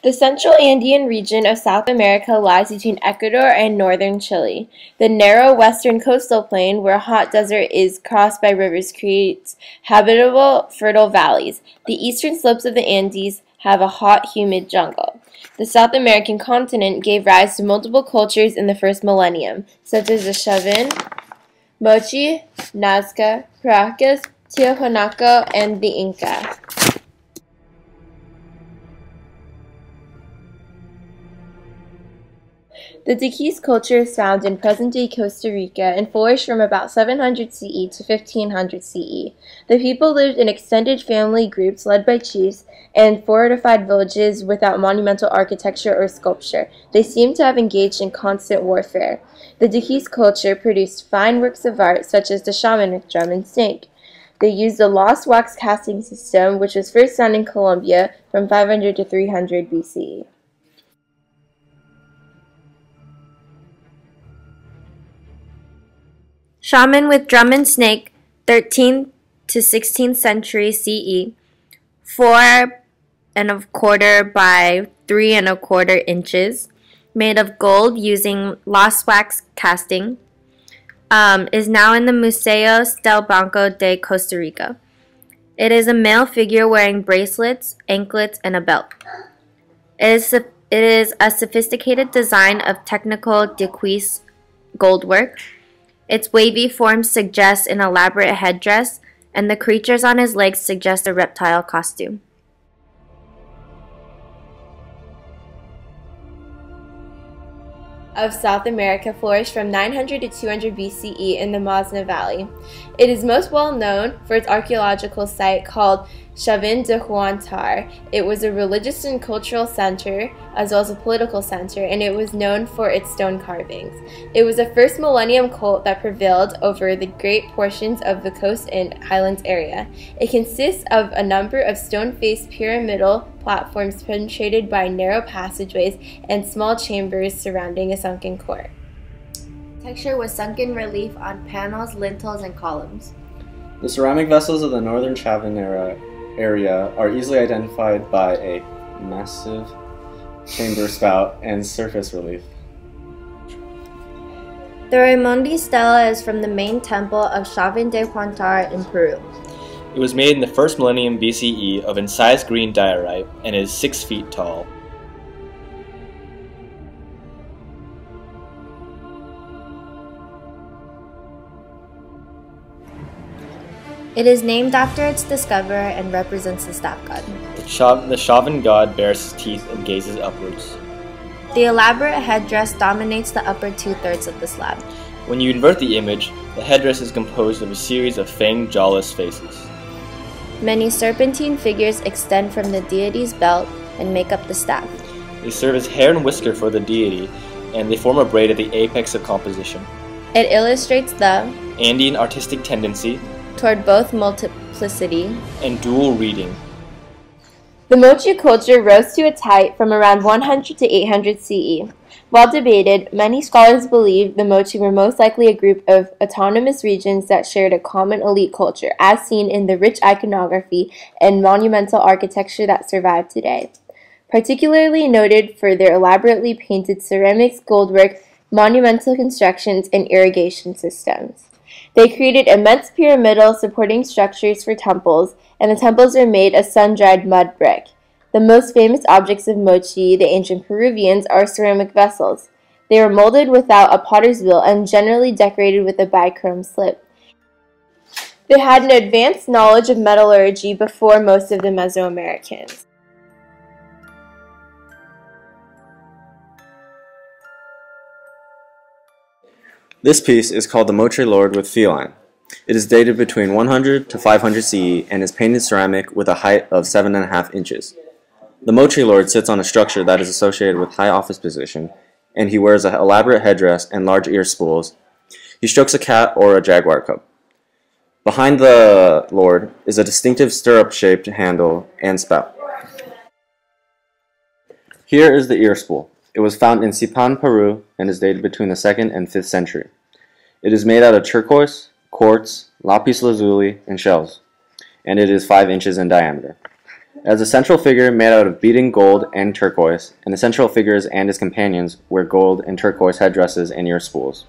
The central Andean region of South America lies between Ecuador and northern Chile. The narrow western coastal plain, where a hot desert is crossed by rivers, creates habitable, fertile valleys. The eastern slopes of the Andes have a hot, humid jungle. The South American continent gave rise to multiple cultures in the first millennium, such as the Chavín, Mochi, Nazca, Paracas, Tiahuanaco, and the Inca. The Diquís culture is found in present-day Costa Rica and flourished from about 700 CE to 1500 CE. The people lived in extended family groups led by chiefs and fortified villages without monumental architecture or sculpture. They seem to have engaged in constant warfare. The Diquís culture produced fine works of art such as the shamanic drum and snake. They used the lost wax casting system, which was first found in Colombia from 500 to 300 BCE. Shaman with drum and snake, 13th to 16th century CE, 4¼ by 3¼ inches, made of gold using lost wax casting, is now in the Museo del Banco de Costa Rica. It is a male figure wearing bracelets, anklets, and a belt. It is a sophisticated design of technical Diquís goldwork. Its wavy form suggests an elaborate headdress, and the creatures on his legs suggest a reptile costume. Of South America flourished from 900 to 200 BCE in the Masna Valley. It is most well known for its archaeological site called Chavín de Huántar. It was a religious and cultural center as well as a political center, and it was known for its stone carvings. It was a first millennium cult that prevailed over the great portions of the coast and highlands area. It consists of a number of stone-faced pyramidal platforms penetrated by narrow passageways and small chambers surrounding a sunken court. Texture was sunken relief on panels, lintels, and columns. The ceramic vessels of the northern Chavín area are easily identified by a massive chamber spout and surface relief. The Raimondi stela is from the main temple of Chavín de Huántar in Peru. It was made in the first millennium BCE of incised green diorite and is 6 feet tall. It is named after its discoverer and represents the staff god. The Chavín god bares his teeth and gazes upwards. The elaborate headdress dominates the upper 2/3 of the slab. When you invert the image, the headdress is composed of a series of fanged, jawless faces. Many serpentine figures extend from the deity's belt and make up the staff. They serve as hair and whisker for the deity, and they form a braid at the apex of composition. It illustrates the Andean artistic tendency toward both multiplicity and dual reading. The Mochi culture rose to its height from around 100 to 800 CE. While debated, many scholars believe the Mochi were most likely a group of autonomous regions that shared a common elite culture, as seen in the rich iconography and monumental architecture that survive today. Particularly noted for their elaborately painted ceramics, goldwork, monumental constructions, and irrigation systems. They created immense pyramidal supporting structures for temples, and the temples are made of sun-dried mud brick. The most famous objects of Mochi, the ancient Peruvians, are ceramic vessels. They were molded without a potter's wheel and generally decorated with a bichrome slip. They had an advanced knowledge of metallurgy before most of the Mesoamericans. This piece is called the Moche Lord with Feline. It is dated between 100 to 500 CE and is painted ceramic with a height of 7½ inches. The Moche Lord sits on a structure that is associated with high office position, and he wears an elaborate headdress and large ear spools. He strokes a cat or a jaguar cub. Behind the Lord is a distinctive stirrup-shaped handle and spout. Here is the ear spool. It was found in Sipan, Peru, and is dated between the 2nd and 5th century. It is made out of turquoise, quartz, lapis lazuli, and shells, and it is 5 inches in diameter. It has a central figure made out of beaten gold and turquoise, and the central figures and his companions wear gold and turquoise headdresses and ear spools.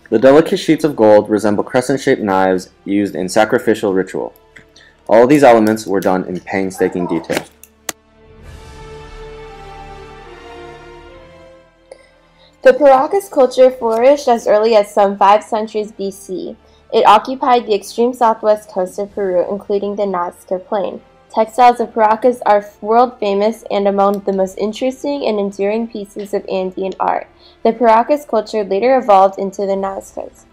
The delicate sheets of gold resemble crescent-shaped knives used in sacrificial ritual. All of these elements were done in painstaking detail. The Paracas culture flourished as early as some 5 centuries BC. It occupied the extreme southwest coast of Peru, including the Nazca Plain. Textiles of Paracas are world famous and among the most interesting and enduring pieces of Andean art. The Paracas culture later evolved into the Nazcas.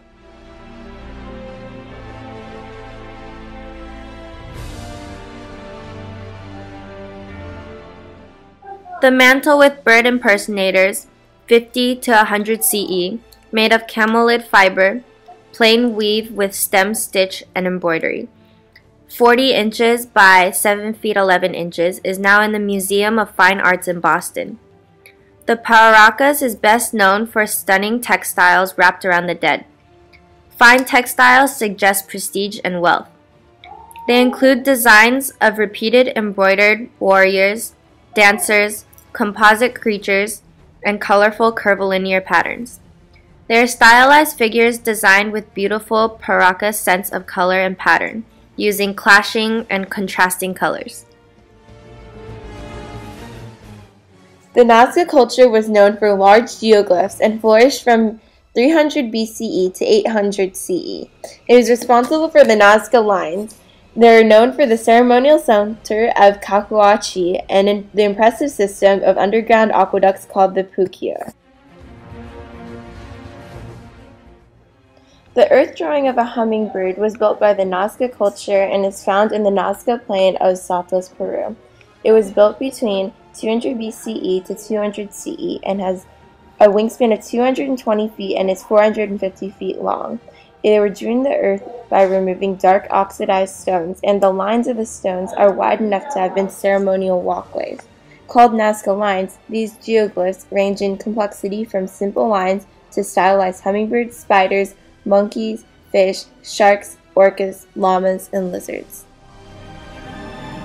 The mantle with bird impersonators, 50 to 100 CE, made of camelid fiber, plain weave with stem stitch and embroidery. 40 inches by 7 feet 11 inches, is now in the Museum of Fine Arts in Boston. The Paracas is best known for stunning textiles wrapped around the dead. Fine textiles suggest prestige and wealth. They include designs of repeated embroidered warriors, dancers, composite creatures, and colorful curvilinear patterns. They are stylized figures designed with beautiful Paracas sense of color and pattern, using clashing and contrasting colors. The Nazca culture was known for large geoglyphs and flourished from 300 BCE to 800 CE. It was responsible for the Nazca lines. They are known for the ceremonial center of Cacuachi and the impressive system of underground aqueducts called the Puquio. The earth drawing of a hummingbird was built by the Nazca culture and is found in the Nazca Plain of southwest Peru. It was built between 200 BCE to 200 CE and has a wingspan of 220 feet and is 450 feet long. They were drew the earth by removing dark oxidized stones, and the lines of the stones are wide enough to have been ceremonial walkways. Called Nazca lines, these geoglyphs range in complexity from simple lines to stylized hummingbirds, spiders, monkeys, fish, sharks, orcas, llamas, and lizards.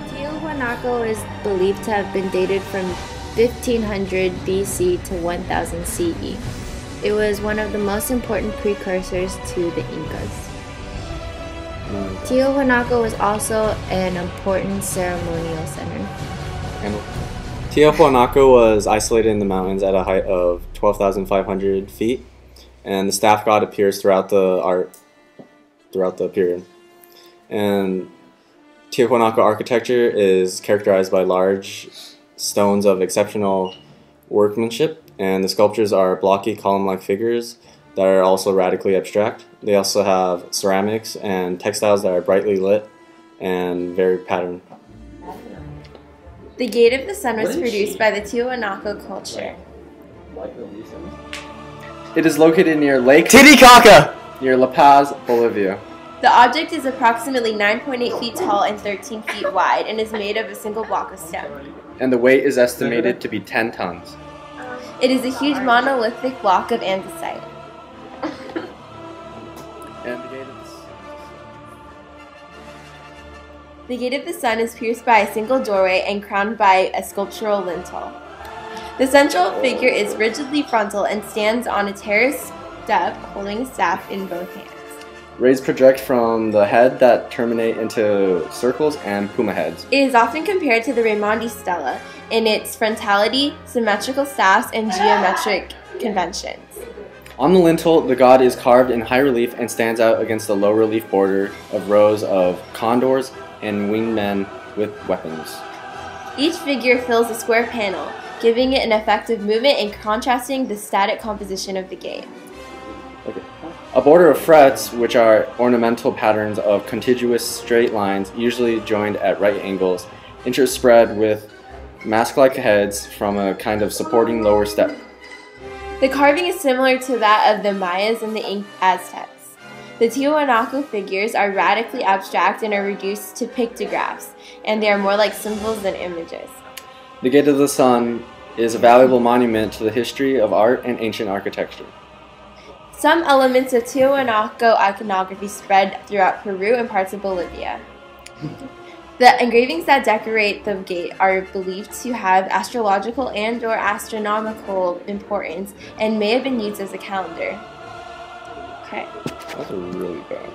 Tiahuanaco is believed to have been dated from 1500 BC to 1000 CE. It was one of the most important precursors to the Incas. Tiahuanaco was also an important ceremonial center. Tiahuanaco was isolated in the mountains at a height of 12,500 feet, and the staff god appears throughout the period. And Tiahuanaco architecture is characterized by large stones of exceptional workmanship, and the sculptures are blocky column-like figures that are also radically abstract. They also have ceramics and textiles that are brightly lit and very patterned. The Gate of the Sun was produced by the Tiahuanaco culture. It is located near Lake Titicaca! near La Paz, Bolivia. The object is approximately 9.8 feet tall and 13 feet wide and is made of a single block of stone. And the weight is estimated to be 10 tons. It is a huge monolithic block of andesite. And The Gate of the Sun is pierced by a single doorway and crowned by a sculptural lintel. The central figure is rigidly frontal and stands on a terraced step holding a staff in both hands. rays project from the head that terminate into circles and puma heads. It is often compared to the Raimondi stela in its frontality, symmetrical staffs, and geometric conventions. On the lintel, the god is carved in high relief and stands out against the low relief border of rows of condors and winged men with weapons. Each figure fills a square panel, giving it an effective movement and contrasting the static composition of the gate. Okay. A border of frets, which are ornamental patterns of contiguous straight lines, usually joined at right angles, interspread with mask-like heads from a kind of supporting lower step. The carving is similar to that of the Mayas and the Aztecs. The Tiahuanaco figures are radically abstract and are reduced to pictographs, and they are more like symbols than images. The Gate of the Sun is a valuable monument to the history of art and ancient architecture. Some elements of Tiahuanaco iconography spread throughout Peru and parts of Bolivia. The engravings that decorate the gate are believed to have astrological and/or astronomical importance and may have been used as a calendar. Okay. That's a really bad.